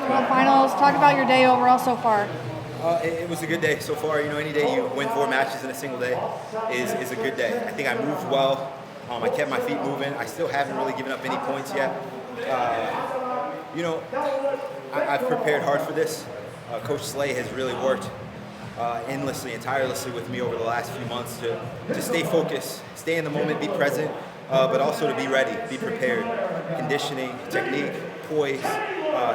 World Finals. Talk about your day overall so far. It was a good day so far. You know, any day you win 4 matches in a single day is a good day. I think I moved well. I kept my feet moving. I still haven't really given up any points yet. You know, I've prepared hard for this. Coach Slay has really worked endlessly and tirelessly with me over the last few months to stay focused, stay in the moment, be present, but also to be ready, be prepared. Conditioning, technique, poise,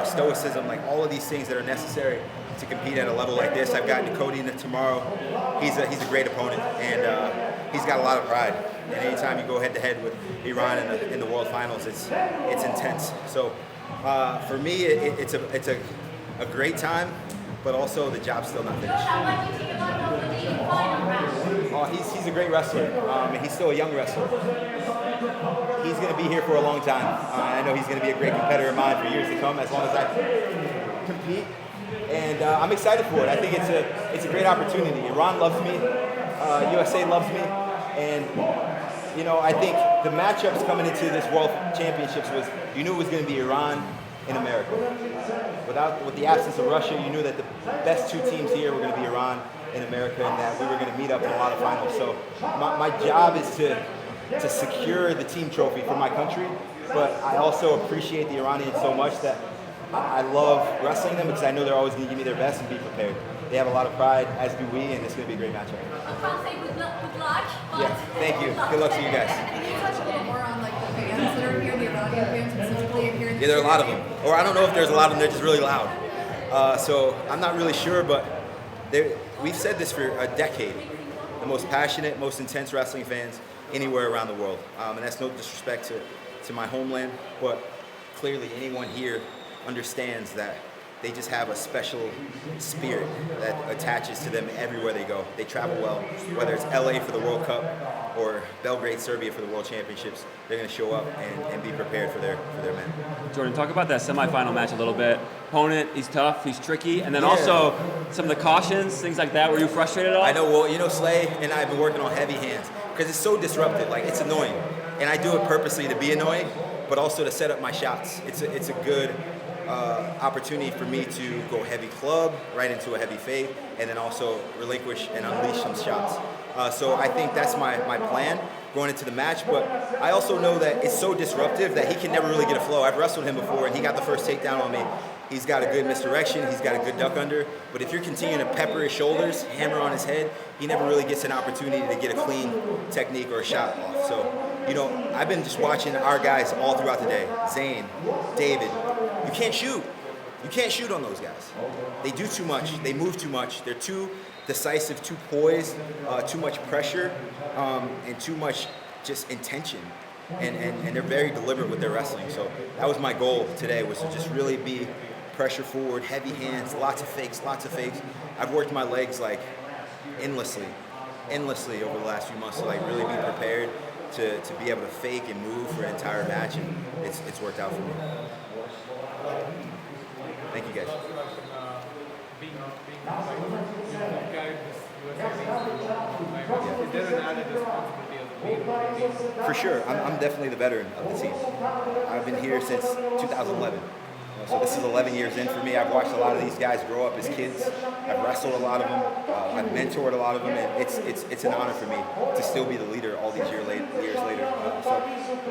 stoicism, like all of these things that are necessary to compete at a level like this. I've gotten to Cody tomorrow. He's a great opponent, and he's got a lot of pride. And anytime you go head-to-head with Iran in the World Finals, it's intense. So for me, it's a great time, but also the job's still not finished. He's a great wrestler, and he's still a young wrestler. He's going to be here for a long time. I know he's going to be a great competitor of mine for years to come, as long as I compete. And I'm excited for it. I think it's a great opportunity. Iran loves me, USA loves me, and you know, I think the matchups coming into this World Championships was, you knew it was going to be Iran and America. With the absence of Russia, you knew that the best two teams here were going to be Iran and America, and that we were going to meet up in a lot of finals. So my job is to secure the team trophy for my country, but I also appreciate the Iranians so much that I love wrestling them because I know they're always going to give me their best and be prepared. They have a lot of pride, as do we, and it's going to be a great matchup. I can't say good luck. Yeah, thank you. Good luck to you guys. Can you touch a little more on like the fans that are here, the Iranian fans specifically here in Yeah, there are a lot of them. Or I don't know if there's a lot of them, they're just really loud. So I'm not really sure, but we've said this for a decade. The most passionate, most intense wrestling fans anywhere around the world. And that's no disrespect to my homeland, but clearly anyone here understands that they just have a special spirit that attaches to them everywhere they go. They travel well, whether it's LA for the World Cup or Belgrade, Serbia for the World Championships. They're going to show up and be prepared for their men. Jordan, talk about that semifinal match a little bit. Opponent, he's tough, he's tricky, and then also some of the cautions, things like that. Were you frustrated at all? I know. Well, you know, Slay and I have been working on heavy hands because it's so disruptive. Like, it's annoying, and I do it purposely to be annoying, but also to set up my shots. It's a good opportunity for me to go heavy club right into a heavy fade, and then also relinquish and unleash some shots. So I think that's my plan going into the match, but I also know that it's so disruptive that he can never really get a flow. I've wrestled him before, and he got the first takedown on me. He's got a good misdirection, he's got a good duck under, but if you're continuing to pepper his shoulders, hammer on his head, he never really gets an opportunity to get a clean technique or a shot off. So, you know, I've been just watching our guys all throughout the day. Zane, David, you can't shoot. You can't shoot on those guys. They do too much, they move too much, they're too decisive, too poised, too much pressure, and too much just intention. And they're very deliberate with their wrestling. So that was my goal today, was to just really be pressure forward, heavy hands, lots of fakes. I've worked my legs like endlessly over the last few months to like really be prepared to be able to fake and move for an entire match, and it's worked out for me. Thank you guys. For sure, I'm definitely the veteran of the team. I've been here since 2011. So this is 11 years in for me. I've watched a lot of these guys grow up as kids. I've wrestled a lot of them. I've mentored a lot of them, and it's an honor for me to still be the leader all these years later. So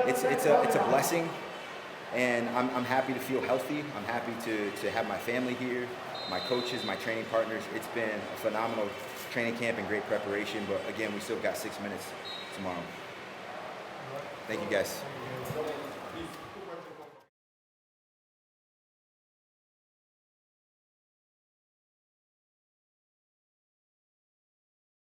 it's a blessing, and I'm happy to feel healthy. I'm happy to have my family here, my coaches, my training partners. It's been a phenomenal training camp and great preparation. But again, we still got 6 minutes tomorrow. Thank you guys.